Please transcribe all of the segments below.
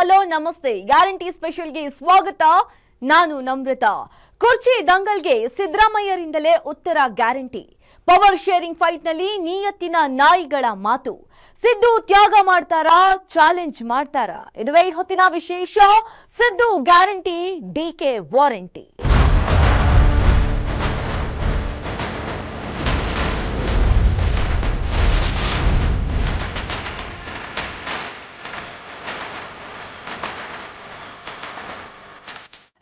Hello ನಮಸ್ತೆ. Guarantee ಸ್ಪೆಷಲ್ಗೆ ಸ್ವಾಗತ. ನಾನು ನಮ್ರತ. ಕುರ್ಚಿ ದಂಗಲ್ಗೆ ಸಿದ್ದರಾಮಯ್ಯರಿಂದಲೇ ಉತ್ತರ ಗ್ಯಾರಂಟಿ. ಪವರ್ ಶೇರಿಂಗ್ ಫೈಟ್ನಲ್ಲಿ ನಿಯತ್ತಿನ ನಾಯಿಗಳ ಮಾತು. ಸಿದ್ದು ತ್ಯಾಗ ಮಾಡ್ತಾರಾ, ಚಾಲೆಂಜ್ ಮಾಡ್ತಾರಾ? ಇದುವೇ ಹೊತ್ತಿನ ವಿಶೇಷ. Siddu guarantee, DK warranty.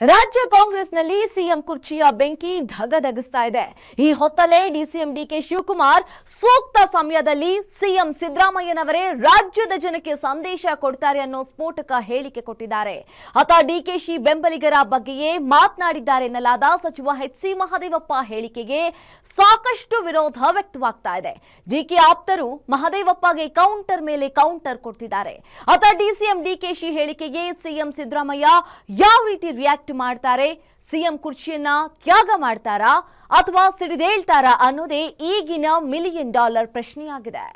ರಾಜ್ಯ ಕಾಂಗ್ರೆಸ್ನಲ್ಲಿ ಸಿಎಂ ಕುರ್ಚಿಯ ಬೆಂಕಿ ಧಗಧಗಿಸ್ತಾ ಇದೆ. ಈ ಹೊತ್ತಲ್ಲೇ ಡಿಸಿಎಂ ಡಿಕೆ ಶಿವಕುಮಾರ್ ಸೂಕ್ತ ಸಮಯದಲ್ಲಿ ಸಿಎಂ ಸಿದ್ದರಾಮಯ್ಯನವರೇ ರಾಜ್ಯದ ಜನಕ್ಕೆ ಸಂದೇಶ ಕೊಡ್ತಾರೆ ಅನ್ನೋ ಸ್ಫೋಟಕ ಹೇಳಿಕೆ ಕೊಟ್ಟಿದ್ದಾರೆ. ಆತ ಡಿಕೆಶಿ ಬೆಂಬಲಿಗರ ಬಗ್ಗೆಯೇ ಮಾತನಾಡಿದ್ದಾರೆ ಎನ್ನಲಾದ ಸಚಿವ ಎಚ್.ಸಿ. ಮಹದೇವಪ್ಪ ಹೇಳಿಕೆಗೆ ಸಾಕಷ್ಟು ವಿರೋಧ ವ್ಯಕ್ತವಾಗ್ತಾ ಇದೆ. ಡಿಕೆ ಆಪ್ತರು ಮಹದೇವಪ್ಪಗೆ ಕೌಂಟರ್ ಮೇಲೆ ಕೌಂಟರ್ ಕೊಡ್ತಿದ್ದಾರೆ. ಆತ ಡಿಸಿಎಂ ಡಿಕೆಶಿ ಹೇಳಿಕೆಗೆ ಸಿಎಂ ಸಿದ್ದರಾಮಯ್ಯ ಯಾವ ರೀತಿ ರಿಯಾಕ್ಟ್ ಮಾಡ್ತಾರೆ? ಸಿಎಂ ಕುರ್ಚಿಯನ್ನ ತ್ಯಾಗ ಮಾಡ್ತಾರಾ ಅಥವಾ ಸಿಡಿದೇಳ್ತಾರಾ ಅನ್ನೋದೇ ಈಗಿನ $1 ಮಿಲಿಯನ್ ಪ್ರಶ್ನೆಯಾಗಿದೆ.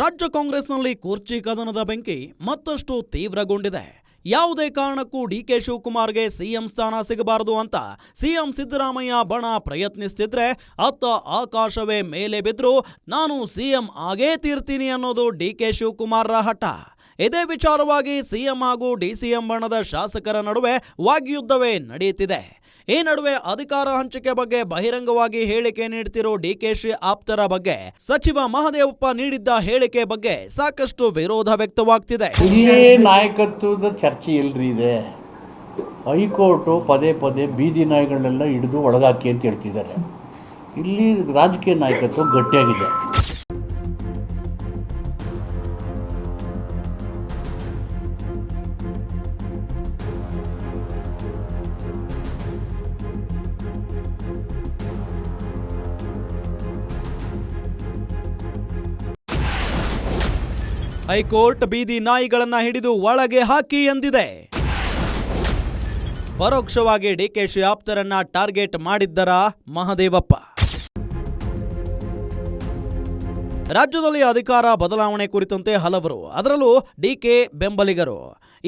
ರಾಜ್ಯ ಕಾಂಗ್ರೆಸ್ನಲ್ಲಿ ಕುರ್ಚಿ ಕದನದ ಬೆಂಕಿ ಮತ್ತಷ್ಟು ತೀವ್ರಗೊಂಡಿದೆ. ಯಾವುದೇ ಕಾರಣಕ್ಕೂ ಡಿಕೆ ಶಿವಕುಮಾರ್ಗೆ ಸಿಎಂ ಸ್ಥಾನ ಸಿಗಬಾರದು ಅಂತ ಸಿಎಂ ಸಿದ್ದರಾಮಯ್ಯ ಬಣ ಪ್ರಯತ್ನಿಸ್ತಿದ್ರೆ ಅತ್ತ ಆಕಾಶವೇ ಮೇಲೆ ಬಿದ್ದರೂ ನಾನು ಸಿಎಂ ಆಗೇ ತೀರ್ತೀನಿ ಅನ್ನೋದು ಡಿಕೆ ಶಿವಕುಮಾರ್ರ ಹಠ. ಇದೇ ವಿಚಾರವಾಗಿ ಸಿಎಂ ಹಾಗೂ ಡಿಸಿಎಂ ಬಣದ ಶಾಸಕರ ನಡುವೆ ವಾಗ್ಯುದ್ಧವೇ ನಡೆಯುತ್ತಿದೆ. ಈ ನಡುವೆ ಅಧಿಕಾರ ಹಂಚಿಕೆ ಬಗ್ಗೆ ಬಹಿರಂಗವಾಗಿ ಹೇಳಿಕೆ ನೀಡುತ್ತಿರೋ ಡಿಕೆಶಿ ಆಪ್ತರ ಬಗ್ಗೆ ಸಚಿವ ಮಹದೇವಪ್ಪ ನೀಡಿದ್ದ ಹೇಳಿಕೆ ಬಗ್ಗೆ ಸಾಕಷ್ಟು ವಿರೋಧ ವ್ಯಕ್ತವಾಗ್ತಿದೆ. ಇಲ್ಲಿ ನಾಯಕತ್ವದ ಚರ್ಚೆ ಇಲ್ರಿ ಇದೆ. ಹೈಕೋರ್ಟು ಪದೇ ಪದೇ ಬೀದಿ ನಾಯಿಗಳನ್ನೆಲ್ಲ ಹಿಡಿದು ಒಳಗಾಕಿ ಅಂತ ಹೇಳ್ತಿದ್ದಾರೆ. ಇಲ್ಲಿ ರಾಜಕೀಯ ನಾಯಕತ್ವ ಗಟ್ಟಿಯಾಗಿದೆ. ಹೈಕೋರ್ಟ್ ಬೀದಿ ನಾಯಿಗಳನ್ನ ಹಿಡಿದು ಒಳಗೆ ಹಾಕಿ ಎಂದಿದೆ. ಪರೋಕ್ಷವಾಗಿ ಡಿಕೆಶಿ ಆಪ್ತರನ್ನ ಟಾರ್ಗೆಟ್ ಮಾಡಿದ್ದರ ಮಹದೇವಪ್ಪ. ರಾಜ್ಯದಲ್ಲಿ ಅಧಿಕಾರ ಬದಲಾವಣೆ ಕುರಿತಂತೆ ಹಲವರು, ಅದರಲ್ಲೂ ಡಿಕೆ ಬೆಂಬಲಿಗರು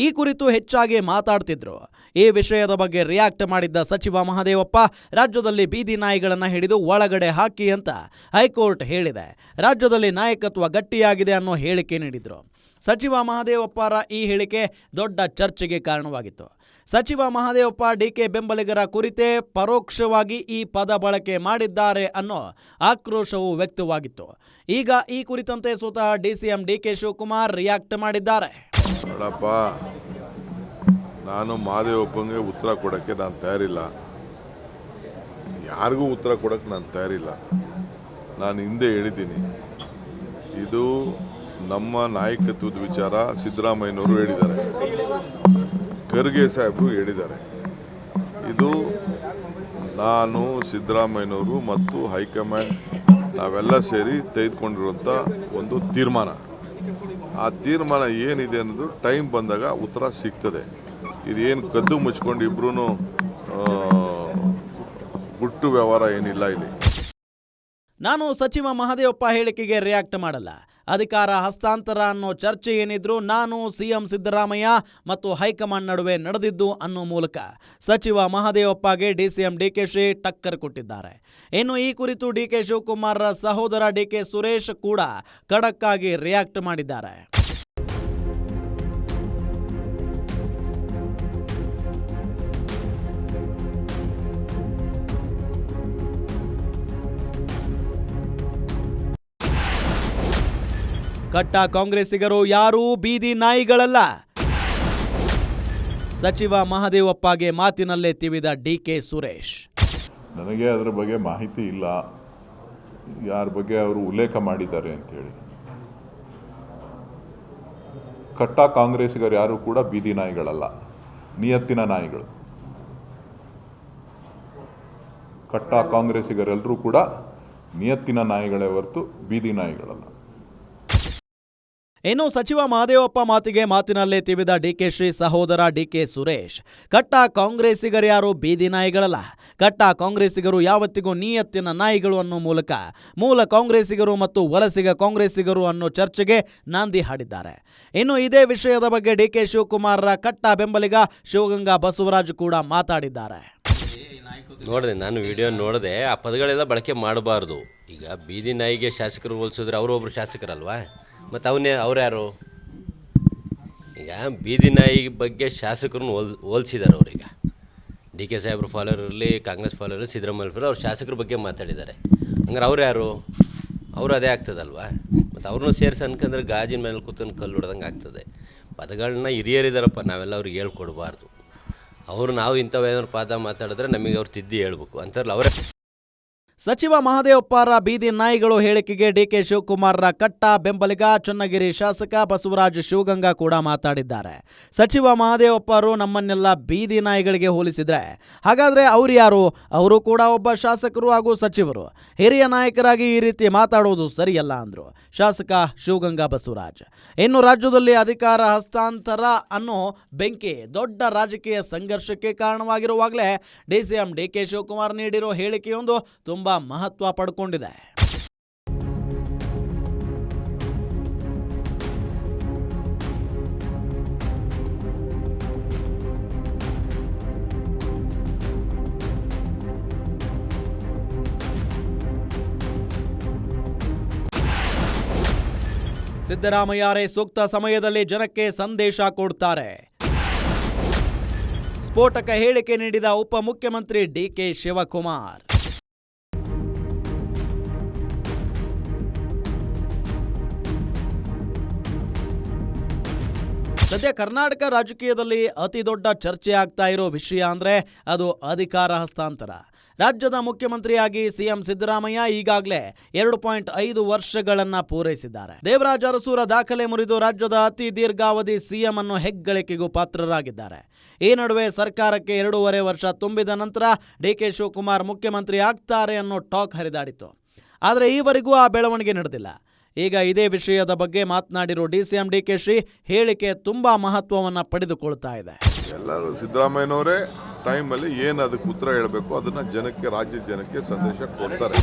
ಈ ಕುರಿತು ಹೆಚ್ಚಾಗಿ ಮಾತಾಡ್ತಿದ್ರು. ಈ ವಿಷಯದ ಬಗ್ಗೆ ರಿಯಾಕ್ಟ್ ಮಾಡಿದ್ದ ಸಚಿವ ಮಹದೇವಪ್ಪ ರಾಜ್ಯದಲ್ಲಿ ಬೀದಿ ನಾಯಿಗಳನ್ನು ಹಿಡಿದು ಒಳಗಡೆ ಹಾಕಿ ಅಂತ ಹೈಕೋರ್ಟ್ ಹೇಳಿದೆ. ರಾಜ್ಯದಲ್ಲಿ ನಾಯಕತ್ವ ಗಟ್ಟಿಯಾಗಿದೆ ಅನ್ನೋ ಹೇಳಿಕೆ ನೀಡಿದ್ರು. ಸಚಿವ ಮಹದೇವಪ್ಪರ ಈ ಹೇಳಿಕೆ ದೊಡ್ಡ ಚರ್ಚೆಗೆ ಕಾರಣವಾಗಿತ್ತು. ಸಚಿವ ಮಹದೇವಪ್ಪ ಡಿಕೆ ಬೆಂಬಲಿಗರ ಕುರಿತೇ ಪರೋಕ್ಷವಾಗಿ ಈ ಪದ ಬಳಕೆ ಮಾಡಿದ್ದಾರೆ ಅನ್ನೋ ಆಕ್ರೋಶವು ವ್ಯಕ್ತವಾಗಿತ್ತು. ಈಗ ಈ ಕುರಿತಂತೆ ಸ್ವತಃ ಡಿಸಿಎಂ ಡಿಕೆ ಶಿವಕುಮಾರ್ ರಿಯಾಕ್ಟ್ ಮಾಡಿದ್ದಾರೆ. ನೋಡಪ್ಪ, ನಾನು ಮಹದೇವಪ್ಪಂಗೆ ಉತ್ತರ ಕೊಡೋಕ್ಕೆ ನಾನು ತಯಾರಿಲ್ಲ. ಯಾರಿಗೂ ಉತ್ತರ ಕೊಡೋಕ್ಕೆ ನಾನು ತಯಾರಿಲ್ಲ. ನಾನು ಹಿಂದೆ ಹೇಳಿದ್ದೀನಿ, ಇದು ನಮ್ಮ ನಾಯಕತ್ವದ ವಿಚಾರ. ಸಿದ್ದರಾಮಯ್ಯನವರು ಹೇಳಿದ್ದಾರೆ, ಖರ್ಗೆ ಸಾಹೇಬರು ಹೇಳಿದ್ದಾರೆ. ಇದು ನಾನು, ಸಿದ್ದರಾಮಯ್ಯನವರು ಮತ್ತು ಹೈಕಮಾಂಡ್ ನಾವೆಲ್ಲ ಸೇರಿ ತೆಗೆದುಕೊಂಡಿರುವಂಥ ಒಂದು ತೀರ್ಮಾನ. ಆ ತೀರ್ಮಾನ ಏನಿದೆ ಅನ್ನೋದು ಟೈಮ್ ಬಂದಾಗ ಉತ್ತರ ಸಿಗ್ತದೆ. ಇದೇನು ಕದ್ದು ಮುಚ್ಕೊಂಡು ಇಬ್ರು ಗುಟ್ಟು ವ್ಯವಹಾರ ಏನಿಲ್ಲ ಇಲ್ಲಿ. ನಾನು ಸಚಿವ ಮಹದೇವಪ್ಪ ಹೇಳಿಕೆಗೆ ರಿಯಾಕ್ಟ್ ಮಾಡಲ್ಲ. ಅಧಿಕಾರ ಹಸ್ತಾಂತರ ಅನ್ನೋ ಚರ್ಚೆ ಏನಿದ್ರು ನಾನು ಸಿಎಂ ಸಿದ್ದರಾಮಯ್ಯ ಮತ್ತು ಹೈಕಮಾಂಡ್ ನಡುವೆ ನಡೆದಿದ್ದು ಅನ್ನೋ ಮೂಲಕ ಸಚಿವ ಮಹದೇವಪ್ಪಗೆ ಡಿಸಿಎಂ ಡಿಕೆಶಿ ಟಕ್ಕರ್ ಕೊಟ್ಟಿದ್ದಾರೆ. ಇನ್ನು ಈ ಕುರಿತು ಡಿಕೆ ಶಿವಕುಮಾರ್ ಸಹೋದರ ಡಿಕೆ ಸುರೇಶ್ ಕೂಡ ಖಡಕ್ ಆಗಿ ರಿಯಾಕ್ಟ್ ಮಾಡಿದ್ದಾರೆ. ಕಟ್ಟ ಕಾಂಗ್ರೆಸ್ಸಿಗರು ಯಾರೂ ಬೀದಿ ನಾಯಿಗಳಲ್ಲ. ಸಚಿವ ಮಹದೇವಪ್ಪಗೆ ಮಾತಿನಲ್ಲೇ ತಿವಿದ ಡಿಕೆ ಸುರೇಶ್. ನನಗೆ ಅದರ ಬಗ್ಗೆ ಮಾಹಿತಿ ಇಲ್ಲ, ಯಾರ ಬಗ್ಗೆ ಅವರು ಉಲ್ಲೇಖ ಮಾಡಿದ್ದಾರೆ ಅಂತೇಳಿ. ಕಟ್ಟ ಕಾಂಗ್ರೆಸ್ಸಿಗರು ಯಾರು ಕೂಡ ಬೀದಿ ನಾಯಿಗಳಲ್ಲ, ನಿಯತ್ತಿನ ನಾಯಿಗಳು. ಕಟ್ಟ ಕಾಂಗ್ರೆಸ್ಸಿಗರೆಲ್ಲರೂ ಕೂಡ ನಿಯತ್ತಿನ ನಾಯಿಗಳೇ ಹೊರತು ಬೀದಿ ನಾಯಿಗಳಲ್ಲ. ಇನ್ನು ಸಚಿವ ಮಹದೇವಪ್ಪ ಮಾತಿಗೆ ಮಾತಿನಲ್ಲೇ ತಿವಿದ ಡಿಕೆಶಿ ಸಹೋದರ ಡಿಕೆ ಸುರೇಶ್, ಕಟ್ಟ ಕಾಂಗ್ರೆಸ್ಸಿಗರ್ಯಾರು ಬೀದಿ ನಾಯಿಗಳಲ್ಲ, ಕಟ್ಟ ಕಾಂಗ್ರೆಸ್ಸಿಗರು ಯಾವತ್ತಿಗೂ ನಿಯತ್ತಿನ ನಾಯಿಗಳು ಅನ್ನೋ ಮೂಲಕ ಮೂಲ ಕಾಂಗ್ರೆಸ್ಸಿಗರು ಮತ್ತು ವಲಸಿಗ ಕಾಂಗ್ರೆಸ್ಸಿಗರು ಅನ್ನೋ ಚರ್ಚೆಗೆ ನಾಂದಿ ಹಾಡಿದ್ದಾರೆ. ಇನ್ನು ಇದೇ ವಿಷಯದ ಬಗ್ಗೆ ಡಿಕೆ ಶಿವಕುಮಾರ್ರ ಕಟ್ಟ ಬೆಂಬಲಿಗ ಶಿವಗಂಗಾ ಬಸವರಾಜ್ ಕೂಡ ಮಾತಾಡಿದ್ದಾರೆ. ನೋಡಿದೆ, ನಾನು ವಿಡಿಯೋ ನೋಡಿದೆ. ಆ ಪದಗಳೆಲ್ಲ ಬಳಕೆ ಮಾಡಬಾರ್ದು. ಈಗ ಬೀದಿ ನಾಯಿಗೆ ಶಾಸಕರು ಹೋಲಿಸಿದ್ರೆ ಅವರೊಬ್ಬರು ಶಾಸಕರಲ್ವಾ, ಮತ್ತು ಅವ್ರ್ಯಾರು? ಈಗ ಬೀದಿ ನಾಯಿ ಬಗ್ಗೆ ಶಾಸಕರನ್ನು ಹೋಲಿಸಿದ್ದಾರೆ ಅವ್ರೀಗ. ಡಿ ಕೆ ಸಾಹೇಬ್ರು ಫಾಲೋವರ್ ಇರಲಿ, ಕಾಂಗ್ರೆಸ್ ಫಾಲೋವರ್ ಇರಲಿ, ಸಿದ್ದರಾಮಯ್ಯ ಅವ್ರ ಶಾಸಕರ ಬಗ್ಗೆ ಮಾತಾಡಿದ್ದಾರೆ. ಹಂಗಾರೆ ಅವ್ರು ಯಾರು? ಅವರು ಅದೇ ಆಗ್ತದಲ್ವಾ. ಮತ್ತು ಅವ್ರನ್ನೂ ಸೇರಿಸಿ ಅನ್ಕಂದ್ರೆ ಗಾಜಿನ ಮೇಲೆ ಕೂತ್ಕೊಂಡು ಕಲ್ಲು ಹೊಡೆದಂಗೆ ಆಗ್ತದೆ. ಪದಗಳನ್ನ ಹಿರಿಯರಿದ್ದಾರಪ್ಪ, ನಾವೆಲ್ಲ ಅವ್ರಿಗೆ ಹೇಳ್ಕೊಡ್ಬಾರ್ದು. ನಾವು ಇಂಥವೇನಾದ್ರು ಪಾದ ಮಾತಾಡಿದ್ರೆ ನಮಗೆ ಅವ್ರು ತಿದ್ದಿ ಹೇಳ್ಬೇಕು ಅಂತಾರಲ್ಲ ಅವರೇ. ಸಚಿವ ಮಹದೇವಪ್ಪರ ಬೀದಿ ನಾಯಿಗಳು ಹೇಳಿಕೆಗೆ ಡಿಕೆ ಶಿವಕುಮಾರ್ರ ಕಟ್ಟ ಬೆಂಬಲಿಗ ಚನ್ನಗಿರಿ ಶಾಸಕ ಬಸವರಾಜ್ ಶಿವಗಂಗಾ ಕೂಡ ಮಾತಾಡಿದ್ದಾರೆ. ಸಚಿವ ಮಹದೇವಪ್ಪರು ನಮ್ಮನ್ನೆಲ್ಲ ಬೀದಿ ನಾಯಿಗಳಿಗೆ ಹೋಲಿಸಿದ್ರೆ ಹಾಗಾದ್ರೆ ಅವ್ರು ಯಾರು? ಅವರು ಕೂಡ ಒಬ್ಬ ಶಾಸಕರು ಹಾಗೂ ಸಚಿವರು. ಹಿರಿಯ ನಾಯಕರಾಗಿ ಈ ರೀತಿ ಮಾತಾಡುವುದು ಸರಿಯಲ್ಲ ಅಂದ್ರು ಶಾಸಕ ಶಿವಗಂಗಾ ಬಸವರಾಜ್. ಇನ್ನು ರಾಜ್ಯದಲ್ಲಿ ಅಧಿಕಾರ ಹಸ್ತಾಂತರ ಅನ್ನೋ ಬೆಂಕಿ ದೊಡ್ಡ ರಾಜಕೀಯ ಸಂಘರ್ಷಕ್ಕೆ ಕಾರಣವಾಗಿರುವಾಗಲೇ ಡಿಸಿಎಂ ಡಿಕೆ ಶಿವಕುಮಾರ್ ನೀಡಿರೋ ಹೇಳಿಕೆಯೊಂದು ತುಂಬಾ ಮಹತ್ವ ಪಡ್ಕೊಂಡಿದೆ. ಸಿದ್ದರಾಮಯ್ಯರೇ ಸೂಕ್ತ ಸಮಯದಲ್ಲಿ ಜನಕ್ಕೆ ಸಂದೇಶ ಕೊಡ್ತಾರೆ. ಸ್ಫೋಟಕ ಹೇಳಿಕೆ ನೀಡಿದ ಉಪಮುಖ್ಯಮಂತ್ರಿ ಡಿಕೆ ಶಿವಕುಮಾರ್. ಸದ್ಯ ಕರ್ನಾಟಕ ರಾಜಕೀಯದಲ್ಲಿ ಅತಿ ದೊಡ್ಡ ಚರ್ಚೆ ಆಗ್ತಾ ಇರೋ ವಿಷಯ ಅಂದ್ರೆ ಅದು ಅಧಿಕಾರ ಹಸ್ತಾಂತರ. ರಾಜ್ಯದ ಮುಖ್ಯಮಂತ್ರಿಯಾಗಿ ಸಿಎಂ ಸಿದ್ದರಾಮಯ್ಯ ಈಗಾಗಲೇ 2.5 ವರ್ಷಗಳನ್ನ ಪೂರೈಸಿದ್ದಾರೆ. ದೇವರಾಜ ಅರಸೂರ ದಾಖಲೆ ಮುರಿದು ರಾಜ್ಯದ ಅತಿ ದೀರ್ಘಾವಧಿ ಸಿಎಂ ಅನ್ನೋ ಹೆಗ್ಗಳಿಕೆಗೂ ಪಾತ್ರರಾಗಿದ್ದಾರೆ. ಈ ನಡುವೆ ಸರ್ಕಾರಕ್ಕೆ 2.5 ವರ್ಷ ತುಂಬಿದ ನಂತರ ಡಿಕೆ ಶಿವಕುಮಾರ್ ಮುಖ್ಯಮಂತ್ರಿ ಆಗ್ತಾರೆ ಅನ್ನೋ ಟಾಕ್ ಹರಿದಾಡಿತು. ಆದರೆ ಈವರೆಗೂ ಆ ಬೆಳವಣಿಗೆ ನಡೆದಿಲ್ಲ. ಈಗ ಇದೇ ವಿಷಯದ ಬಗ್ಗೆ ಮಾತನಾಡಿರೋ ಡಿಸಿಎಂ ಡಿಕೆಶಿ ಹೇಳಿಕೆ ತುಂಬಾ ಮಹತ್ವವನ್ನು ಪಡೆದುಕೊಳ್ತಾ ಇದೆ. ಎಲ್ಲರೂ ಸಿದ್ದರಾಮಯ್ಯನವರೇ ಟೈಮಲ್ಲಿ ಏನು ಅದಕ್ಕೆ ಉತ್ತರ ಹೇಳಬೇಕು ಅದನ್ನ ಜನಕ್ಕೆ, ರಾಜ್ಯದ ಜನಕ್ಕೆ ಸಂದೇಶ ಕೊಡ್ತಾರೆ.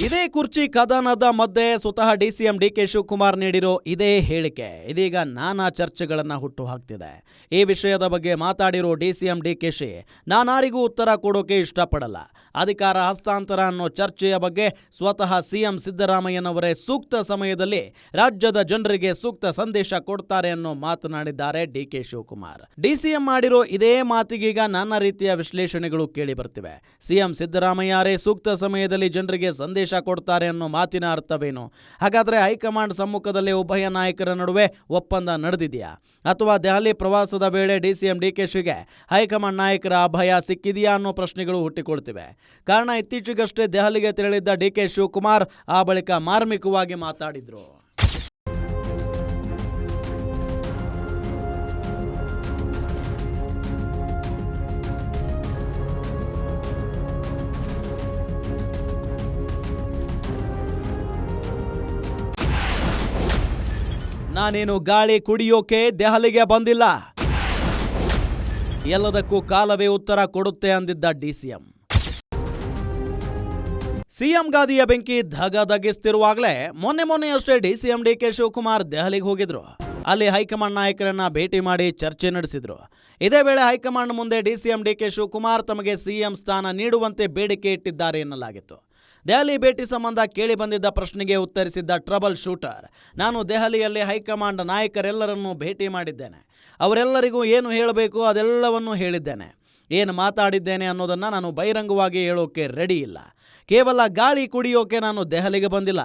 ಇದೇ ಕುರ್ಚಿ ಕದನದ ಮಧ್ಯೆ ಸ್ವತಃ ಡಿಸಿಎಂ ಡಿಕೆ ಶಿವಕುಮಾರ್ ನೀಡಿರೋ ಇದೇ ಹೇಳಿಕೆ ಇದೀಗ ನಾನಾ ಚರ್ಚೆಗಳನ್ನ ಹುಟ್ಟು ಹಾಕ್ತಿದೆ. ಈ ವಿಷಯದ ಬಗ್ಗೆ ಮಾತಾಡಿರೋ ಡಿಸಿಎಂ ಡಿಕೆಶಿ, ನಾನಾರಿಗೂ ಉತ್ತರ ಕೊಡೋಕೆ ಇಷ್ಟಪಡಲ್ಲ. ಅಧಿಕಾರ ಹಸ್ತಾಂತರ ಅನ್ನೋ ಚರ್ಚೆಯ ಬಗ್ಗೆ ಸ್ವತಃ ಸಿಎಂ ಸಿದ್ದರಾಮಯ್ಯನವರೇ ಸೂಕ್ತ ಸಮಯದಲ್ಲಿ ರಾಜ್ಯದ ಜನರಿಗೆ ಸೂಕ್ತ ಸಂದೇಶ ಕೊಡ್ತಾರೆ ಅನ್ನೋ ಮಾತನಾಡಿದ್ದಾರೆ ಡಿಕೆ ಶಿವಕುಮಾರ್. ಡಿಸಿಎಂ ಮಾಡಿರೋ ಇದೇ ಮಾತಿಗೀಗ ನಾನಾ ರೀತಿಯ ವಿಶ್ಲೇಷಣೆಗಳು ಕೇಳಿ ಬರ್ತಿವೆ. ಸಿಎಂ ಸಿದ್ದರಾಮಯ್ಯರೇ ಸೂಕ್ತ ಸಮಯದಲ್ಲಿ ಜನರಿಗೆ ಸಂದೇಶ ಕೊಡ್ತಾರೆ ಅನ್ನೋ ಮಾತಿನ ಅರ್ಥವೇನು? ಹಾಗಾದ್ರೆ ಹೈಕಮಾಂಡ್ ಸಮ್ಮುಖದಲ್ಲಿ ಉಭಯ ನಾಯಕರ ನಡುವೆ ಒಪ್ಪಂದ ನಡೆದಿದೆಯಾ? ಅಥವಾ ದೆಹಲಿ ಪ್ರವಾಸದ ವೇಳೆ ಡಿಸಿಎಂ ಡಿಕೆಶಿಗೆ ಹೈಕಮಾಂಡ್ ನಾಯಕರ ಅಭಯ ಸಿಕ್ಕಿದೆಯಾ ಅನ್ನೋ ಪ್ರಶ್ನೆಗಳು ಹುಟ್ಟಿಕೊಳ್ತಿವೆ. ಕಾರಣ ಇತ್ತೀಚೆಗಷ್ಟೇ ದೆಹಲಿಗೆ ತೆರಳಿದ್ದ ಡಿಕೆ ಶಿವಕುಮಾರ್ ಆ ಬಳಿಕ ಮಾರ್ಮಿಕವಾಗಿ ಮಾತಾಡಿದ್ರು. ನಾನೇನು ಗಾಳಿ ಕುಡಿಯೋಕೆ ದೆಹಲಿಗೆ ಬಂದಿಲ್ಲ, ಎಲ್ಲದಕ್ಕೂ ಕಾಲವೇ ಉತ್ತರ ಕೊಡುತ್ತೆ ಅಂದಿದ್ದ ಡಿಸಿಎಂ. ಸಿಎಂ ಗಾದಿಯ ಬೆಂಕಿ ಧಗಧಗಿಸ್ತಿರುವಾಗಲೇ ಮೊನ್ನೆಯಷ್ಟೇ ಡಿಸಿಎಂ ಡಿಕೆ ಶಿವಕುಮಾರ್ ದೆಹಲಿಗೆ ಹೋಗಿದ್ರು. ಅಲ್ಲಿ ಹೈಕಮಾಂಡ್ ನಾಯಕರನ್ನ ಭೇಟಿ ಮಾಡಿ ಚರ್ಚೆ ನಡೆಸಿದ್ರು. ಇದೇ ವೇಳೆ ಹೈಕಮಾಂಡ್ ಮುಂದೆ ಡಿಸಿಎಂ ಡಿಕೆ ಶಿವಕುಮಾರ್ ತಮಗೆ ಸಿಎಂ ಸ್ಥಾನ ನೀಡುವಂತೆ ಬೇಡಿಕೆ ಇಟ್ಟಿದ್ದಾರೆ ಎನ್ನಲಾಗಿತ್ತು. ದೆಹಲಿ ಭೇಟಿ ಸಂಬಂಧ ಕೇಳಿ ಬಂದಿದ್ದ ಪ್ರಶ್ನೆಗೆ ಉತ್ತರಿಸಿದ್ದ ಟ್ರಬಲ್ ಶೂಟರ್, ನಾನು ದೆಹಲಿಯಲ್ಲಿ ಹೈಕಮಾಂಡ್ ನಾಯಕರೆಲ್ಲರನ್ನೂ ಭೇಟಿ ಮಾಡಿದ್ದೇನೆ. ಅವರೆಲ್ಲರಿಗೂ ಏನು ಹೇಳಬೇಕು ಅದೆಲ್ಲವನ್ನೂ ಹೇಳಿದ್ದೇನೆ. ಏನು ಮಾತಾಡಿದ್ದೇನೆ ಅನ್ನೋದನ್ನು ನಾನು ಬಹಿರಂಗವಾಗಿ ಹೇಳೋಕೆ ರೆಡಿ ಇಲ್ಲ. ಕೇವಲ ಗಾಳಿ ಕುಡಿಯೋಕೆ ನಾನು ದೆಹಲಿಗೆ ಬಂದಿಲ್ಲ,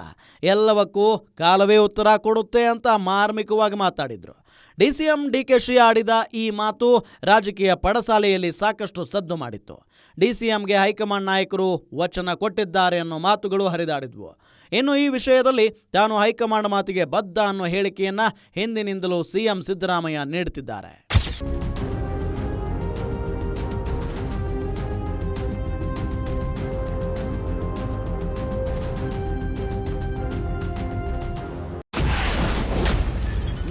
ಎಲ್ಲವಕ್ಕೂ ಕಾಲವೇ ಉತ್ತರ ಕೊಡುತ್ತೆ ಅಂತ ಮಾರ್ಮಿಕವಾಗಿ ಮಾತಾಡಿದ್ರು. ಡಿಸಿಎಂ ಡಿಕೆಶಿ ಆಡಿದ ಈ ಮಾತು ರಾಜಕೀಯ ಪಡಸಾಲೆಯಲ್ಲಿ ಸಾಕಷ್ಟು ಸದ್ದು ಮಾಡಿತ್ತು. ಡಿಸಿಎಂಗೆ ಹೈಕಮಾಂಡ್ ನಾಯಕರು ವಚನ ಕೊಟ್ಟಿದ್ದಾರೆ ಅನ್ನೋ ಮಾತುಗಳು ಹರಿದಾಡಿದ್ವು. ಇನ್ನು ಈ ವಿಷಯದಲ್ಲಿ ತಾನು ಹೈಕಮಾಂಡ್ ಮಾತಿಗೆ ಬದ್ಧ ಅನ್ನೋ ಹೇಳಿಕೆಯನ್ನ ಹಿಂದಿನಿಂದಲೂ ಸಿಎಂ ಸಿದ್ದರಾಮಯ್ಯ ನೀಡುತ್ತಿದ್ದಾರೆ.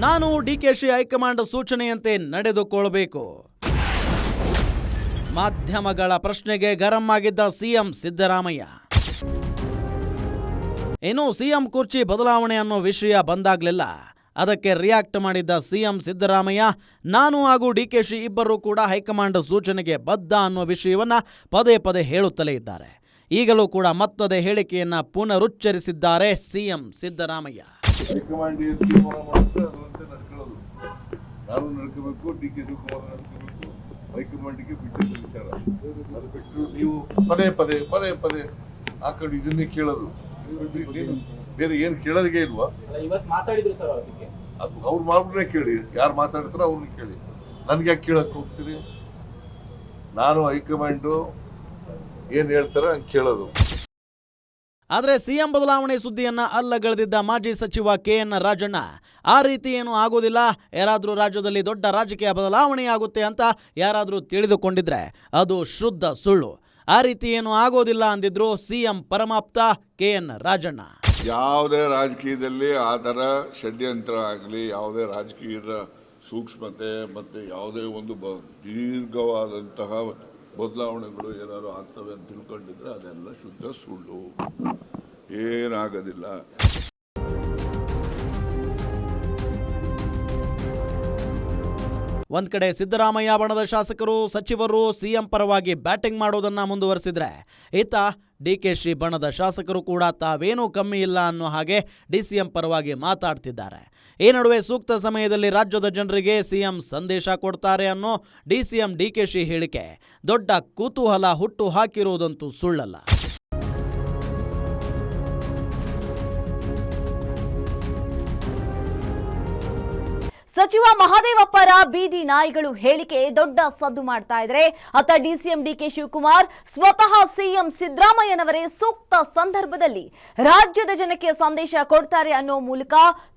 ನಾನು ಡಿಕೆಶಿ ಹೈಕಮಾಂಡ್ ಸೂಚನೆಯಂತೆ ನಡೆದುಕೊಳ್ಳಬೇಕು. ಮಾಧ್ಯಮಗಳ ಪ್ರಶ್ನೆಗೆ ಗರಂ ಆಗಿದ್ದ ಸಿಎಂ ಸಿದ್ದರಾಮಯ್ಯ. ಇನ್ನು ಸಿಎಂ ಕುರ್ಚಿ ಬದಲಾವಣೆ ಅನ್ನೋ ವಿಷಯ ಬಂದಾಗ್ಲೆಲ್ಲ ಅದಕ್ಕೆ ರಿಯಾಕ್ಟ್ ಮಾಡಿದ್ದ ಸಿಎಂ ಸಿದ್ದರಾಮಯ್ಯ, ನಾನು ಹಾಗೂ ಡಿಕೆಶಿ ಇಬ್ಬರು ಕೂಡ ಹೈಕಮಾಂಡ್ ಸೂಚನೆಗೆ ಬದ್ಧ ಅನ್ನೋ ವಿಷಯವನ್ನ ಪದೇ ಪದೇ ಹೇಳುತ್ತಲೇ ಇದ್ದಾರೆ. ಈಗಲೂ ಕೂಡ ಮತ್ತದೇ ಹೇಳಿಕೆಯನ್ನ ಪುನರುಚ್ಚರಿಸಿದ್ದಾರೆ ಸಿಎಂ ಸಿದ್ದರಾಮಯ್ಯ. ಹೈಕಮಾಂಡ್ ಏನು ತೀರ್ಮಾನ ಮಾಡುತ್ತೆ ಅದರಂತೆ ನಡ್ಕೊಳ್ಳೋದು. ನಾನು ನಡ್ಕೋಬೇಕು, ಡಿ ಕೆ ಶಿವಕುಮಾರ್ ನಡ್ಕೋಬೇಕು, ಹೈಕಮಾಂಡ್ಗೆ ಬಿಟ್ಟಿದ್ದ ವಿಚಾರ. ಅದು ಬಿಟ್ಟು ನೀವು ಪದೇ ಪದೇ ಪದೇ ಪದೇ ಆ ಕಡೆ ಇದನ್ನೇ ಕೇಳೋದು, ಬೇರೆ ಏನು ಕೇಳೋದಿಗೆ ಇಲ್ವಾ? ಅದು ಅವ್ರು ಮಾತ್ರನೇ ಕೇಳಿ, ಯಾರು ಮಾತಾಡ್ತಾರೋ ಅವ್ರನ್ನ ಕೇಳಿ. ನನ್ಗೆ ಯಾಕೆ ಕೇಳಕ್ ಹೋಗ್ತೀರಿ? ನಾನು ಹೈಕಮಾಂಡು ಏನ್ ಹೇಳ್ತಾರ ಕೇಳೋದು. ಆದರೆ ಸಿಎಂ ಬದಲಾವಣೆ ಸುದ್ದಿಯನ್ನ ಅಲ್ಲಗಳೆದಿದ್ದ ಮಾಜಿ ಸಚಿವ ಕೆಎನ್ ರಾಜಣ್ಣ, ಆ ರೀತಿ ಏನು ಆಗೋದಿಲ್ಲ, ಯಾರಾದರೂ ರಾಜ್ಯದಲ್ಲಿ ದೊಡ್ಡ ರಾಜಕೀಯ ಬದಲಾವಣೆಯಾಗುತ್ತೆ ಅಂತ ಯಾರಾದರೂ ತಿಳಿದುಕೊಂಡಿದ್ರೆ ಅದು ಶುದ್ಧ ಸುಳ್ಳು. ಆ ರೀತಿ ಏನು ಆಗೋದಿಲ್ಲ ಅಂದಿದ್ರು ಸಿಎಂ ಪರಮಾಪ್ತ ಕೆಎನ್ ರಾಜಣ್ಣ. ಯಾವುದೇ ರಾಜಕೀಯದಲ್ಲಿ ಆ ಥರ ಷಡ್ಯಂತ್ರ ಆಗಲಿ, ಯಾವುದೇ ರಾಜಕೀಯದ ಸೂಕ್ಷ್ಮತೆ ಮತ್ತು ಯಾವುದೇ ಒಂದು ದೀರ್ಘವಾದಂತಹ ಬದಲಾವಣೆಗಳು ಏನಾದ್ರು ಆಗ್ತವೆ ಅಂತ ತಿಳ್ಕೊಂಡಿದ್ರೆ ಅದೆಲ್ಲ ಶುದ್ಧ ಸುಳ್ಳು, ಏನಾಗೋದಿಲ್ಲ. ಒಂದ್ ಕಡೆ ಸಿದ್ದರಾಮಯ್ಯ ಬಣದ ಶಾಸಕರು ಸಚಿವರು ಸಿಎಂ ಪರವಾಗಿ ಬ್ಯಾಟಿಂಗ್ ಮಾಡೋದನ್ನ ಮುಂದುವರೆಸಿದ್ರೆ, ಇತ್ತ ಡಿಕೆಶಿ ಬಣದ ಶಾಸಕರು ಕೂಡ ತಾವೇನೂ ಕಮ್ಮಿ ಇಲ್ಲ ಅನ್ನೋ ಹಾಗೆ ಡಿಸಿಎಂ ಪರವಾಗಿ ಮಾತಾಡ್ತಿದ್ದಾರೆ. ಈ ನಡುವೆ ಸೂಕ್ತ ಸಮಯದಲ್ಲಿ ರಾಜ್ಯದ ಜನರಿಗೆ ಸಿಎಂ ಸಂದೇಶ ಕೊಡ್ತಾರೆ ಅನ್ನೋ ಡಿಸಿಎಂ ಡಿಕೆಶಿ ಹೇಳಿಕೆ ದೊಡ್ಡ ಕುತೂಹಲ ಹುಟ್ಟು ಹಾಕಿರುವುದಂತೂ ಸುಳ್ಳಲ್ಲ. ಸಚಿವ ಮಹದೇವಪ್ಪರ ಬೀದಿ ನಾಯಿಗಳು ಹೇಳಿಕೆ ದೊಡ್ಡ ಸದ್ದು ಮಾಡ್ತಾ ಇದ್ರೆ, ಅತ್ತ ಡಿಸಿಎಂ ಡಿಕೆ ಶಿವಕುಮಾರ್ ಸ್ವತಃ ಸಿಎಂ ಸಿದ್ದರಾಮಯ್ಯನವರೇ ಸೂಕ್ತ ಸಂದರ್ಭದಲ್ಲಿ ರಾಜ್ಯದ ಜನಕ್ಕೆ ಸಂದೇಶ ಕೊಡ್ತಾರೆ ಅನ್ನೋ ಮೂಲಕ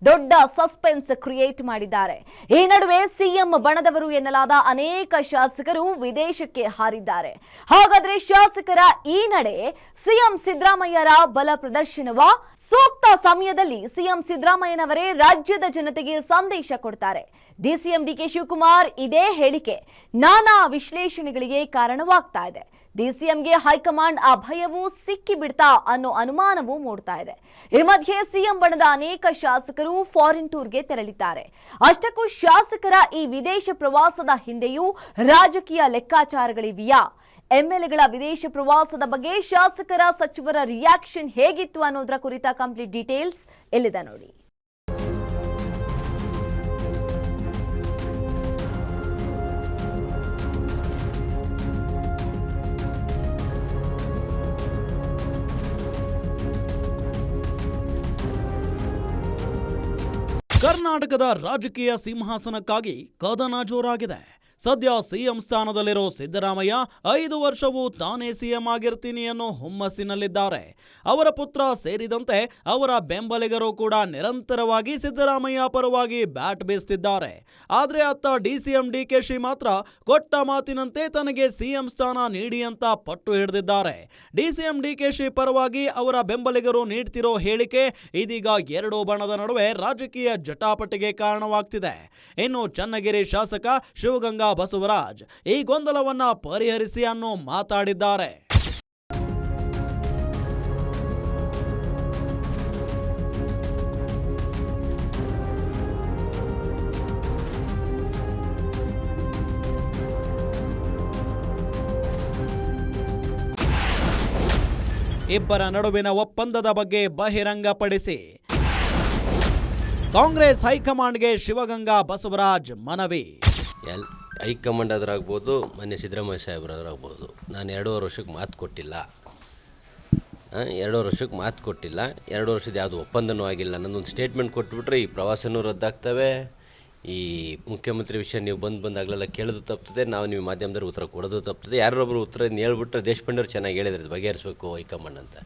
ದೊಡ್ಡ ಸಸ್ಪೆನ್ಸ್ ಕ್ರಿಯೇಟ್ ಮಾಡಿದ್ದಾರೆ. ಈ ನಡುವೆ ಸಿಎಂ ಬಣದವರು ಎನ್ನಲಾದ ಅನೇಕ ಶಾಸಕರು ವಿದೇಶಕ್ಕೆ ಹಾರಿದ್ದಾರೆ. ಹಾಗಾದ್ರೆ ಶಾಸಕರ ಈ ನಡೆ ಸಿಎಂ ಸಿದ್ದರಾಮಯ್ಯರ ಬಲ ಪ್ರದರ್ಶನವ? ಸೂಕ್ತ ಸಮಯದಲ್ಲಿ ಸಿಎಂ ಸಿದ್ದರಾಮಯ್ಯನವರೇ ರಾಜ್ಯದ ಜನತೆಗೆ ಸಂದೇಶ ಕೊಡ್ತಾರೆ. ಡಿಸಿಎಂ ಡಿಕೆ ಶಿವಕುಮಾರ್ ಇದೇ ಹೇಳಿಕೆ ನಾನಾ ವಿಶ್ಲೇಷಣೆಗಳಿಗೆ ಕಾರಣವಾಗ್ತಾ ಇದೆ. ಡಿಸಿಎಂಗೆ ಹೈಕಮಾಂಡ್ ಅಭಯವೂ ಸಿಕ್ಕಿ ಬಿಡ್ತಾ ಅನ್ನೋ ಅನುಮಾನವೂ ಮೂಡ್ತಾ ಇದೆ. ಈ ಮಧ್ಯೆ ಸಿಎಂ ಬಣದ ಅನೇಕ ಶಾಸಕರು ಫಾರಿನ್ ಟೂರ್ಗೆ ತೆರಳಿದ್ದಾರೆ. ಅಷ್ಟಕ್ಕೂ ಶಾಸಕರ ಈ ವಿದೇಶ ಪ್ರವಾಸದ ಹಿಂದೆಯೂ ರಾಜಕೀಯ ಲೆಕ್ಕಾಚಾರಗಳಿವೆಯಾ? ಎಂಎಲ್ಎಗಳ ವಿದೇಶ ಪ್ರವಾಸದ ಬಗ್ಗೆ ಶಾಸಕರ ಸಚಿವರ ರಿಯಾಕ್ಷನ್ ಹೇಗಿತ್ತು ಅನ್ನೋದರ ಕುರಿತ ಕಂಪ್ಲೀಟ್ ಡೀಟೇಲ್ಸ್ ಇಲ್ಲಿದೆ ನೋಡಿ. ಕರ್ನಾಟಕದ ರಾಜಕೀಯ ಸಿಂಹಾಸನಕ್ಕಾಗಿ ಕದನ ಜೋರಾಗಿದೆ. ಸದ್ಯ ಸಿಎಂ ಸ್ಥಾನದಲ್ಲಿರೋ ಸಿದ್ದರಾಮಯ್ಯ 5 ವರ್ಷವೂ ತಾನೇ ಸಿಎಂ ಆಗಿರ್ತೀನಿ ಅನ್ನೋ ಹುಮ್ಮಸ್ಸಿನಲ್ಲಿದ್ದಾರೆ. ಅವರ ಪುತ್ರ ಸೇರಿದಂತೆ ಅವರ ಬೆಂಬಲಿಗರು ಕೂಡ ನಿರಂತರವಾಗಿ ಸಿದ್ದರಾಮಯ್ಯ ಪರವಾಗಿ ಬ್ಯಾಟ್ ಬೀಸ್ತಿದ್ದಾರೆ. ಆದರೆ ಅತ್ತ ಡಿಸಿಎಂ ಡಿಕೆಶಿ ಮಾತ್ರ ಕೊಟ್ಟ ಮಾತಿನಂತೆ ತನಗೆ ಸಿಎಂ ಸ್ಥಾನ ನೀಡಿ ಅಂತ ಪಟ್ಟು ಹಿಡಿದಿದ್ದಾರೆ. ಡಿಸಿಎಂ ಡಿಕೆಶಿ ಪರವಾಗಿ ಅವರ ಬೆಂಬಲಿಗರು ನೀಡ್ತಿರೋ ಹೇಳಿಕೆ ಇದೀಗ ಎರಡೂ ಬಣದ ನಡುವೆ ರಾಜಕೀಯ ಜಟಾಪಟಿಗೆ ಕಾರಣವಾಗ್ತಿದೆ. ಇನ್ನು ಚನ್ನಗಿರಿ ಶಾಸಕ ಶಿವಗಂಗಾ ಬಸವರಾಜ್ ಈ ಗೊಂದಲವನ್ನ ಪರಿಹರಿಸಿ ಅನ್ನೋ ಮಾತಾಡಿದ್ದಾರೆ. ಇಬ್ಬರ ನಡುವಿನ ಒಪ್ಪಂದದ ಬಗ್ಗೆ ಬಹಿರಂಗಪಡಿಸಿ ಕಾಂಗ್ರೆಸ್ ಹೈಕಮಾಂಡ್ಗೆ ಶಿವಗಂಗಾ ಬಸವರಾಜ್ ಮನವಿ. ಹೈಕಮಾಂಡ್ ಆದ್ರಾಗ್ಬೋದು, ಮೊನ್ನೆ ಸಿದ್ದರಾಮಯ್ಯ ಸಾಹೇಬ್ರಾದ್ರಾಗ್ಬೋದು, ನಾನು 2.5 ವರ್ಷಕ್ಕೆ ಮಾತು ಕೊಟ್ಟಿಲ್ಲ. 2 ವರ್ಷಕ್ಕೆ ಮಾತು ಕೊಟ್ಟಿಲ್ಲ, 2 ವರ್ಷದ ಯಾವುದು ಒಪ್ಪಂದನೂ ಆಗಿಲ್ಲ. ನನ್ನೊಂದು ಸ್ಟೇಟ್ಮೆಂಟ್ ಕೊಟ್ಬಿಟ್ರೆ ಈ ಪ್ರವಾಸನೂ ರದ್ದಾಗ್ತವೆ, ಈ ಮುಖ್ಯಮಂತ್ರಿ ವಿಷಯ ನೀವು ಬಂದಾಗಲೆಲ್ಲ ಕೇಳೋದು ತಪ್ತದೆ, ನಾವು ನೀವು ಮಾಧ್ಯಮದವ್ರಿಗೆ ಉತ್ತರ ಕೊಡೋದು ತಪ್ತದೆ. ಯಾರೊಬ್ಬರು ಉತ್ತರ ಹೇಳ್ಬಿಟ್ರೆ ದೇಶಪಾಂಡೆಯವ್ರು ಚೆನ್ನಾಗಿ ಹೇಳಿದ್ರೆ ಬಗೆಹರಿಸಬೇಕು ಹೈಕಮಾಂಡ್ ಅಂತ.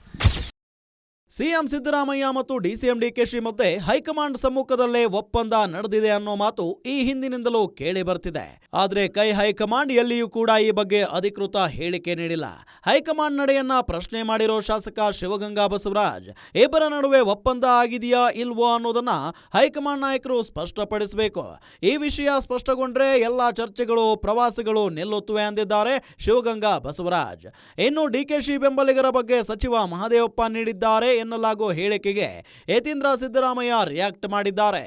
ಸಿಎಂ ಸಿದ್ದರಾಮಯ್ಯ ಮತ್ತು ಡಿಸಿಎಂ ಡಿಕೆಶಿ ಮಧ್ಯೆ ಹೈಕಮಾಂಡ್ ಸಮ್ಮುಖದಲ್ಲೇ ಒಪ್ಪಂದ ನಡೆದಿದೆ ಅನ್ನೋ ಮಾತು ಈ ಹಿಂದಿನಿಂದಲೂ ಕೇಳಿ ಬರ್ತಿದೆ. ಆದ್ರೆ ಹೈಕಮಾಂಡ್ ಎಲ್ಲಿಯೂ ಕೂಡ ಈ ಬಗ್ಗೆ ಅಧಿಕೃತ ಹೇಳಿಕೆ ನೀಡಿಲ್ಲ. ಹೈಕಮಾಂಡ್ ನಡೆಯನ್ನ ಪ್ರಶ್ನೆ ಮಾಡಿರೋ ಶಾಸಕ ಶಿವಗಂಗಾ ಬಸವರಾಜ್ ಇಬ್ಬರ ನಡುವೆ ಒಪ್ಪಂದ ಆಗಿದೆಯಾ ಇಲ್ವೋ ಅನ್ನೋದನ್ನ ಹೈಕಮಾಂಡ್ ನಾಯಕರು ಸ್ಪಷ್ಟಪಡಿಸಬೇಕು. ಈ ವಿಷಯ ಸ್ಪಷ್ಟಗೊಂಡ್ರೆ ಎಲ್ಲಾ ಚರ್ಚೆಗಳು ಪ್ರವಾಸಗಳು ನಿಲ್ಲುತ್ತವೆ ಅಂದಿದ್ದಾರೆ ಶಿವಗಂಗಾ ಬಸವರಾಜ್. ಇನ್ನು ಡಿಕೆಶಿ ಬೆಂಬಲಿಗರ ಬಗ್ಗೆ ಸಚಿವ ಮಹದೇವಪ್ಪ ನೀಡಿದ್ದಾರೆ ಎನ್ನಲಾಗೋ ಹೇಳಿಕೆಗೆ ಯತೀಂದ್ರ ಸಿದ್ದರಾಮಯ್ಯ ರಿಯಾಕ್ಟ್ ಮಾಡಿದ್ದಾರೆ.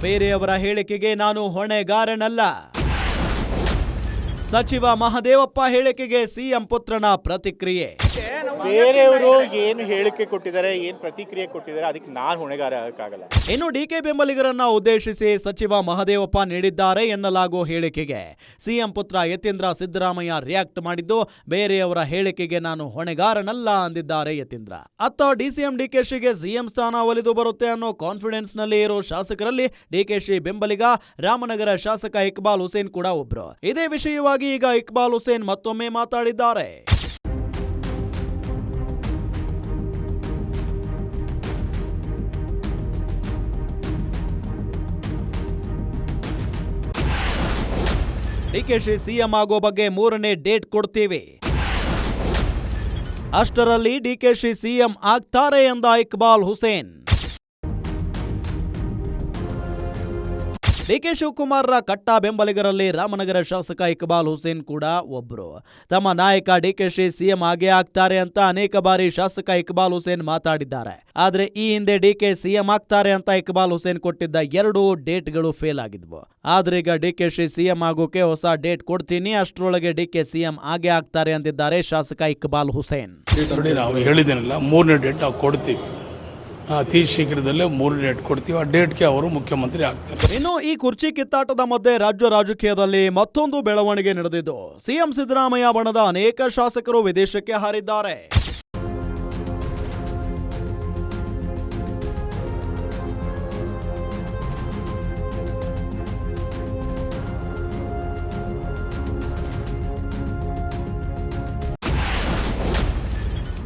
ಬೇರೆಯವರ ಹೇಳಿಕೆಗೆ ನಾನು ಹೊಣೆಗಾರನಲ್ಲ. ಸಚಿವ ಮಹದೇವಪ್ಪ ಹೇಳಿಕೆಗೆ ಸಿಎಂ ಪುತ್ರನ ಪ್ರತಿಕ್ರಿಯೆ. ಬೇರೆಯವರು ಏನು ಹೇಳಿಕೆ ಕೊಟ್ಟಿದ್ದಾರೆ, ಏನು ಪ್ರತಿಕ್ರಿಯೆ ಕೊಟ್ಟಿದ್ದಾರೆ, ಅದಕ್ಕೆ ನಾನು ಹೊಣೆಗಾರ ಆಗಕ್ಕಾಗಲ್ಲ. ಇನ್ನು ಡಿಕೆ ಬೆಂಬಲಿಗರನ್ನ ಉದ್ದೇಶಿಸಿ ಸಚಿವ ಮಹದೇವಪ್ಪ ನೀಡಿದ್ದಾರೆ ಎನ್ನಲಾಗೋ ಹೇಳಿಕೆಗೆ ಸಿಎಂ ಪುತ್ರ ಯತೀಂದ್ರ ಸಿದ್ದರಾಮಯ್ಯ ರಿಯಾಕ್ಟ್ ಮಾಡಿದ್ದು, ಬೇರೆಯವರ ಹೇಳಿಕೆಗೆ ನಾನು ಹೊಣೆಗಾರನಲ್ಲ ಅಂದಿದ್ದಾರೆ ಯತೀಂದ್ರ. ಅತ್ತ ಡಿಸಿಎಂ ಡಿಕೆಶಿಗೆ ಸಿಎಂ ಸ್ಥಾನ ಒಲಿದು ಬರುತ್ತೆ ಅನ್ನೋ ಕಾನ್ಫಿಡೆನ್ಸ್ ನಲ್ಲಿ ಇರೋ ಶಾಸಕರಲ್ಲಿ ಡಿಕೆಶಿ ಬೆಂಬಲಿಗ ರಾಮನಗರ ಶಾಸಕ ಇಕ್ಬಾಲ್ ಹುಸೇನ್ ಕೂಡ ಒಬ್ರು. ಇದೇ ವಿಷಯವಾಗಿ ಈಗ ಇಕ್ಬಾಲ್ ಹುಸೇನ್ ಮತ್ತೊಮ್ಮೆ ಮಾತಾಡಿದ್ದಾರೆ. ಡಿಕೆಶಿ ಸಿಎಂ ಆಗೋ ಬಗ್ಗೆ 3ನೇ ಡೇಟ್ ಕೊಡ್ತೀವಿ, ಅಷ್ಟರಲ್ಲಿ ಡಿಕೆಶಿ ಸಿಎಂ ಆಗ್ತಾರೆ ಎಂದ ಇಕ್ಬಾಲ್ ಹುಸೇನ್. ಡಿಕೆ ಶಿವಕುಮಾರ್ರ ಕಟ್ಟ ಬೆಂಬಲಿಗರಲ್ಲಿ ರಾಮನಗರ ಶಾಸಕ ಇಕ್ಬಾಲ್ ಹುಸೇನ್ ಕೂಡ ಒಬ್ರು. ತಮ್ಮ ನಾಯಕ ಡಿಕೆಶಿ ಸಿಎಂ ಆಗೇ ಆಗ್ತಾರೆ ಅಂತ ಅನೇಕ ಬಾರಿ ಶಾಸಕ ಇಕ್ಬಾಲ್ ಹುಸೇನ್ ಮಾತಾಡಿದ್ದಾರೆ. ಆದ್ರೆ ಈ ಹಿಂದೆ ಡಿಕೆ ಸಿಎಂ ಆಗ್ತಾರೆ ಅಂತ ಇಕ್ಬಾಲ್ ಹುಸೇನ್ ಕೊಟ್ಟಿದ್ದ 2 ಡೇಟ್ಗಳು ಫೇಲ್ ಆಗಿದ್ವು. ಆದ್ರೆ ಈಗ ಡಿಕೆಶಿ ಸಿಎಂ ಆಗೋಕೆ ಹೊಸ ಡೇಟ್ ಕೊಡ್ತೀನಿ, ಅಷ್ಟರೊಳಗೆ ಡಿಕೆ ಸಿಎಂ ಆಗೇ ಆಗ್ತಾರೆ ಅಂದಿದ್ದಾರೆ ಶಾಸಕ ಇಕ್ಬಾಲ್ ಹುಸೇನ್. ನೋಡಿ, ನಾವು ಹೇಳಿದ್ದೇನಲ್ಲ, 3ನೇ ಡೇಟ್ ನಾವು ಕೊಡ್ತೀವಿ, ಅತಿ ಶೀಘ್ರದಲ್ಲೇ 3ನೇ ಡೇಟ್ ಕೊಡ್ತೀವಿ. ಆ ಡೇಟ್ಗೆ ಅವರು ಮುಖ್ಯಮಂತ್ರಿ ಆಗ್ತಾರೆ. ಇನ್ನು ಈ ಕುರ್ಚಿ ಕಿತ್ತಾಟದ ಮಧ್ಯೆ ರಾಜ್ಯ ರಾಜಕೀಯದಲ್ಲಿ ಮತ್ತೊಂದು ಬೆಳವಣಿಗೆ ನಡೆದಿದ್ದು, ಸಿಎಂ ಸಿದ್ದರಾಮಯ್ಯ ಬಣದ ಅನೇಕ ಶಾಸಕರು ವಿದೇಶಕ್ಕೆ ಹಾರಿದ್ದಾರೆ.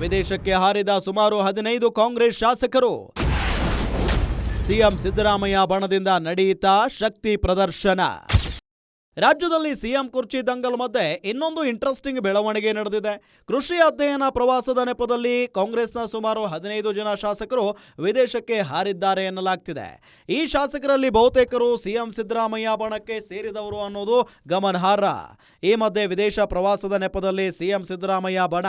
ವಿದೇಶಕ್ಕೆ ಹಾರಿದ ಸುಮಾರು 15 ಕಾಂಗ್ರೆಸ್ ಶಾಸಕರು. ಸಿಎಂ ಸಿದ್ದರಾಮಯ್ಯ ಬಣದಿಂದ ನಡೆಯಿತಾ ಶಕ್ತಿ ಪ್ರದರ್ಶನ. ರಾಜ್ಯದಲ್ಲಿ ಸಿಎಂ ಕುರ್ಚಿ ದಂಗಲ್ ಮಧ್ಯೆ ಇನ್ನೊಂದು ಇಂಟ್ರೆಸ್ಟಿಂಗ್ ಬೆಳವಣಿಗೆ ನಡೆದಿದೆ. ಕೃಷಿ ಅಧ್ಯಯನ ಪ್ರವಾಸದ ನೆಪದಲ್ಲಿ ಕಾಂಗ್ರೆಸ್ನ ಸುಮಾರು 15 ಜನ ಶಾಸಕರು ವಿದೇಶಕ್ಕೆ ಹಾರಿದ್ದಾರೆ ಎನ್ನಲಾಗ್ತಿದೆ. ಈ ಶಾಸಕರಲ್ಲಿ ಬಹುತೇಕರು ಸಿಎಂ ಸಿದ್ದರಾಮಯ್ಯ ಬಣಕ್ಕೆ ಸೇರಿದವರು ಅನ್ನೋದು ಗಮನಾರ್ಹ. ಈ ಮಧ್ಯೆ ವಿದೇಶ ಪ್ರವಾಸದ ನೆಪದಲ್ಲಿ ಸಿಎಂ ಸಿದ್ದರಾಮಯ್ಯ ಬಣ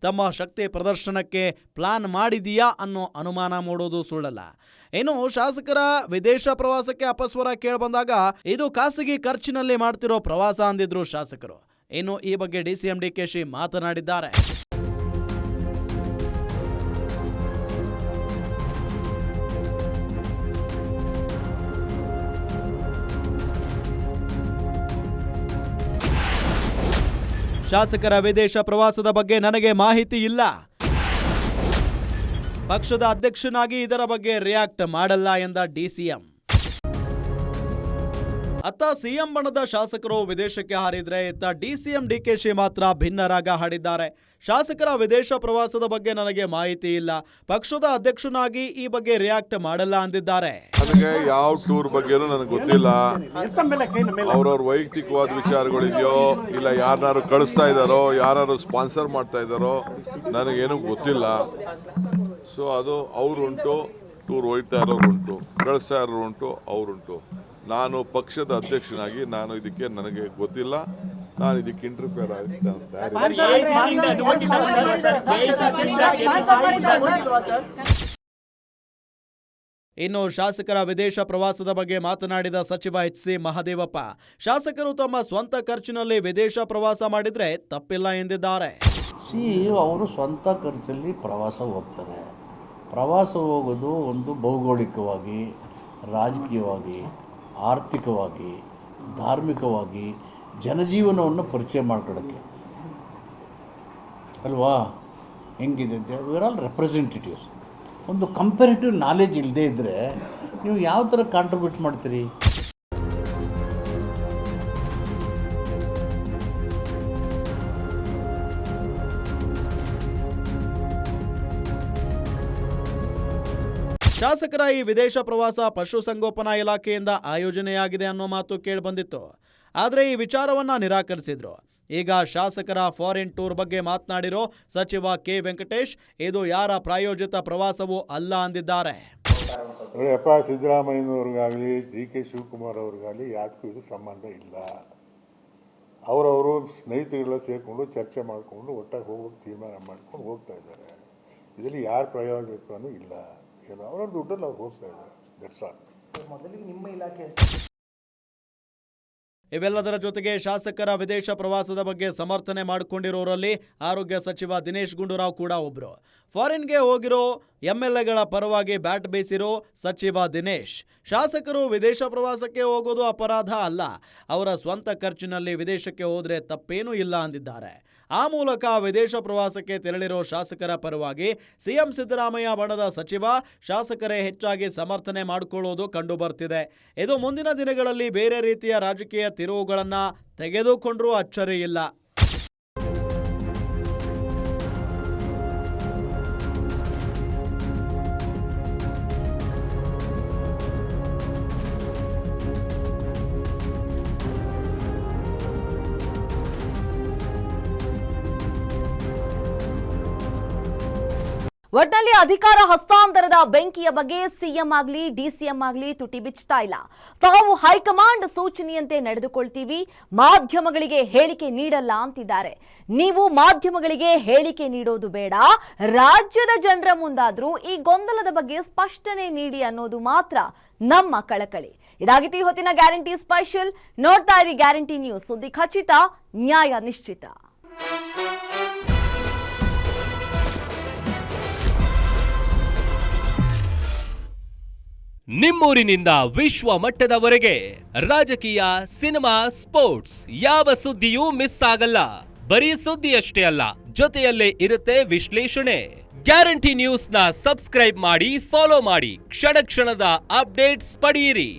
ತಮ್ಮ ಶಕ್ತಿ ಪ್ರದರ್ಶನಕ್ಕೆ ಪ್ಲಾನ್ ಮಾಡಿದೆಯಾ ಅನ್ನೋ ಅನುಮಾನ ಮೂಡೋದು ಸುಳ್ಳಲ್ಲ. ಇನ್ನು ಶಾಸಕರ ವಿದೇಶ ಪ್ರವಾಸಕ್ಕೆ ಅಪಸ್ವರ ಕೇಳಿಬಂದಾಗ ಇದು ಖಾಸಗಿ ಖರ್ಚಿನಲ್ಲಿ ಮಾಡ್ತಿರೋ ಪ್ರವಾಸ ಅಂದಿದ್ರು ಶಾಸಕರು. ಇನ್ನು ಈ ಬಗ್ಗೆ ಡಿಸಿಎಂ ಡಿಕೆಶಿ ಮಾತನಾಡಿದ್ದಾರೆ. ಶಾಸಕರ ವಿದೇಶ ಪ್ರವಾಸದ ಬಗ್ಗೆ ನನಗೆ ಮಾಹಿತಿ ಇಲ್ಲ. ಪಕ್ಷದ ಅಧ್ಯಕ್ಷನಾಗಿ ಇದರ ಬಗ್ಗೆ ರಿಯಾಕ್ಟ್ ಮಾಡಲ್ಲ ಎಂದ ಡಿಸಿಎಂ. ಅತ್ತ ಸಿಎಂ ಬಣದ ಶಾಸಕರು ವಿದೇಶಕ್ಕೆ ಹಾರಿದ್ರೆ ಇತ್ತ ಡಿಸಿಎಂ ಡಿಕೆಶಿ ಮಾತ್ರ ಭಿನ್ನ ರಾಗ ಹಾಡಿದ್ದಾರೆ. ಶಾಸಕರ ವಿದೇಶ ಪ್ರವಾಸದ ಬಗ್ಗೆ ನನಗೆ ಮಾಹಿತಿ ಇಲ್ಲ, ಪಕ್ಷದ ಅಧ್ಯಕ್ಷನಾಗಿ ಈ ಬಗ್ಗೆ ರಿಯಾಕ್ಟ್ ಮಾಡಲ್ಲ ಅಂದಿದ್ದಾರೆ. ನನಗೆ ಯಾವ ಟೂರ್ ಬಗ್ಗೆನೂ ನನಗೆ ಗೊತ್ತಿಲ್ಲ. ಅವ್ರವ್ರ ವೈಯಕ್ತಿಕವಾದ ವಿಚಾರಗಳಿದೆಯೋ ಇಲ್ಲ ಯಾರು ಕಳಿಸ್ತಾ ಇದ್ದಾರೋ ಯಾರು ಸ್ಪಾನ್ಸರ್ ಮಾಡ್ತಾ ಇದ್ದಾರೋ ನನಗೇನು ಗೊತ್ತಿಲ್ಲ. ಸೊ ಅದು ಅವರುಂಟು, ಟೂರ್ ಹೋಗ್ತಾ ಇರೋರುಂಟು, ಕಳಿಸ್ತಾ ಇರೋರುಂಟು, ಅವರುಂಟು. ನಾನು ಪಕ್ಷದ ಅಧ್ಯಕ್ಷನಾಗಿ ನನಗೆ ಗೊತ್ತಿಲ್ಲ. ನಾನು ಇದಕ್ಕೆ ಇಂಟರ್ಫಿಯರ್ ಇನ್ನು ಶಾಸಕರ ವಿದೇಶ ಪ್ರವಾಸದ ಬಗ್ಗೆ ಮಾತನಾಡಿದ ಸಚಿವ ಎಚ್.ಸಿ. ಮಹದೇವಪ್ಪ, ಶಾಸಕರು ತಮ್ಮ ಸ್ವಂತ ಖರ್ಚಿನಲ್ಲಿ ವಿದೇಶ ಪ್ರವಾಸ ಮಾಡಿದ್ರೆ ತಪ್ಪಿಲ್ಲ ಎಂದಿದ್ದಾರೆ. ಅವರು ಸ್ವಂತ ಖರ್ಚಲ್ಲಿ ಪ್ರವಾಸ ಹೋಗ್ತಾರೆ. ಪ್ರವಾಸ ಹೋಗೋದು ಒಂದು ಭೌಗೋಳಿಕವಾಗಿ, ರಾಜಕೀಯವಾಗಿ, ಆರ್ಥಿಕವಾಗಿ, ಧಾರ್ಮಿಕವಾಗಿ ಜನಜೀವನವನ್ನು ಪರಿಚಯ ಮಾಡ್ಕೊಳ್ಳೋಕ್ಕೆ ಅಲ್ವಾ. ಹೆಂಗಿದೆ ಅಂತ ವಿ ಆರ್ ಆಲ್ ರೆಪ್ರೆಸೆಂಟೇಟಿವ್ಸ್. ಒಂದು ಕಂಪೇರಿಟಿವ್ ನಾಲೆಜ್ ಇಲ್ಲದೇ ಇದ್ದರೆ ನೀವು ಯಾವ ಥರ ಕಾಂಟ್ರಿಬ್ಯೂಟ್ ಮಾಡ್ತೀರಿ? ಶಾಸಕರ ಈ ವಿದೇಶ ಪ್ರವಾಸ ಪಶುಸಂಗೋಪನಾ ಇಲಾಖೆಯಿಂದ ಆಯೋಜನೆಯಾಗಿದೆ ಅನ್ನೋ ಮಾತು ಕೇಳಿಬಂದಿತ್ತು. ಆದರೆ ಈ ವಿಚಾರವನ್ನ ನಿರಾಕರಿಸಿದ್ರು. ಈಗ ಶಾಸಕರ ಫಾರಿನ್ ಟೂರ್ ಬಗ್ಗೆ ಮಾತನಾಡಿರೋ ಸಚಿವ ಕೆ ವೆಂಕಟೇಶ್ ಇದು ಯಾರ ಪ್ರಾಯೋಜಿತ ಪ್ರವಾಸವೂ ಅಲ್ಲ ಅಂದಿದ್ದಾರೆ. ನೋಡಿಯಪ್ಪ, ಸಿದ್ದರಾಮಯ್ಯನವ್ರಿಗಾಗಲಿ DK ಶಿವಕುಮಾರ್ ಅವ್ರಿಗಾಗಲಿ ಯಾವ್ದಕ್ಕೂ ಇದು ಸಂಬಂಧ ಇಲ್ಲ. ಅವರವರು ಸ್ನೇಹಿತರೆಲ್ಲ ಸೇರಿಕೊಂಡು ಚರ್ಚೆ ಮಾಡಿಕೊಂಡು ಒಟ್ಟಾಗಿ ಹೋಗೋಕ್ಕೆ ತೀರ್ಮಾನ ಮಾಡ್ಕೊಂಡು ಹೋಗ್ತಾ ಇದ್ದಾರೆ. ಇದರಲ್ಲಿ ಯಾರ ಪ್ರಾಯೋಜಕನೂ ಇಲ್ಲ. ಏನೋ ಅವರ ದುಡ್ಡಲ್ಲಿ ಅವ್ರು ಹೋಗ್ತಾ ಇದ್ದಾರೆ. That's all. ಮೊದಲಿಗೆ ನಿಮ್ಮ ಇಲಾಖೆ ಇವೆಲ್ಲದರ ಜೊತೆಗೆ ಶಾಸಕರ ವಿದೇಶ ಪ್ರವಾಸದ ಬಗ್ಗೆ ಸಮರ್ಥನೆ ಮಾಡಿಕೊಂಡಿರೋರಲ್ಲಿ ಆರೋಗ್ಯ ಸಚಿವ ದಿನೇಶ್ ಗುಂಡೂರಾವ್ ಕೂಡ ಒಬ್ರು. ಫಾರಿನ್ಗೆ ಹೋಗಿರೋ MLAಗಳ ಪರವಾಗಿ ಬ್ಯಾಟ್ ಬೀಸಿರೋ ಸಚಿವ ದಿನೇಶ್, ಶಾಸಕರು ವಿದೇಶ ಪ್ರವಾಸಕ್ಕೆ ಹೋಗೋದು ಅಪರಾಧ ಅಲ್ಲ, ಅವರ ಸ್ವಂತ ಖರ್ಚಿನಲ್ಲಿ ವಿದೇಶಕ್ಕೆ ಹೋದ್ರೆ ತಪ್ಪೇನೂ ಇಲ್ಲ ಅಂದಿದ್ದಾರೆ. ಆ ಮೂಲಕ ವಿದೇಶ ಪ್ರವಾಸಕ್ಕೆ ತೆರಳಿರೋ ಶಾಸಕರ ಪರವಾಗಿ ಸಿಎಂ ಸಿದ್ದರಾಮಯ್ಯ ಬಣದ ಸಚಿವ ಶಾಸಕರೇ ಹೆಚ್ಚಾಗಿ ಸಮರ್ಥನೆ ಮಾಡಿಕೊಳ್ಳೋದು ಕಂಡು ಬರ್ತಿದೆ. ಇದು ಮುಂದಿನ ದಿನಗಳಲ್ಲಿ ಬೇರೆ ರೀತಿಯ ರಾಜಕೀಯ ತಿರುವುಗಳನ್ನ ತೆಗೆದುಕೊಂಡ್ರೂ ಅಚ್ಚರಿ ಇಲ್ಲ. ಒಟ್ನಲ್ಲಿ ಅಧಿಕಾರ ಹಸ್ತಾಂತರದ ಬೆಂಕಿಯ ಬಗ್ಗೆ ಸಿಎಂ ಆಗ್ಲಿ DCM ಆಗ್ಲಿ ತುಟಿ ಬಿಚ್ಚುತ್ತಾ ಇಲ್ಲ. ತಾವು ಹೈಕಮಾಂಡ್ ಸೂಚನೆಯಂತೆ ನಡೆದುಕೊಳ್ತೀವಿ, ಮಾಧ್ಯಮಗಳಿಗೆ ಹೇಳಿಕೆ ನೀಡಲ್ಲ ಅಂತಿದ್ದಾರೆ. ನೀವು ಮಾಧ್ಯಮಗಳಿಗೆ ಹೇಳಿಕೆ ನೀಡೋದು ಬೇಡ, ರಾಜ್ಯದ ಜನರ ಮುಂದಾದ್ರೂ ಈ ಗೊಂದಲದ ಬಗ್ಗೆ ಸ್ಪಷ್ಟನೆ ನೀಡಿ ಅನ್ನೋದು ಮಾತ್ರ ನಮ್ಮ ಕಳಕಳಿ. ಇದಾಗಿತ್ತು ಈ ಹೊತ್ತಿನ ಗ್ಯಾರಂಟಿ ಸ್ಪೆಷಲ್. ನೋಡ್ತಾ ಇರಿ ಗ್ಯಾರಂಟಿ ನ್ಯೂಸ್, ಸುದ್ದಿ ಖಚಿತ, ನ್ಯಾಯ ನಿಶ್ಚಿತ. ನಿಮ್ಮೂರಿನಿಂದ ವಿಶ್ವ ಮಟ್ಟದವರೆಗೆ ರಾಜಕೀಯ, ಸಿನಿಮಾ, ಸ್ಪೋರ್ಟ್ಸ್ ಯಾವ ಸುದ್ದಿಯೂ ಮಿಸ್ ಆಗಲ್ಲ. ಬರೀ ಸುದ್ದಿಯಷ್ಟೇ ಅಲ್ಲ, ಜೊತೆಯಲ್ಲೇ ಇರುತ್ತೆ ವಿಶ್ಲೇಷಣೆ. ಗ್ಯಾರಂಟಿ ನ್ಯೂಸ್ ನ ಸಬ್ಸ್ಕ್ರೈಬ್ ಮಾಡಿ, ಫಾಲೋ ಮಾಡಿ, ಕ್ಷಣ ಕ್ಷಣದ ಅಪ್ಡೇಟ್ಸ್ ಪಡೆಯಿರಿ.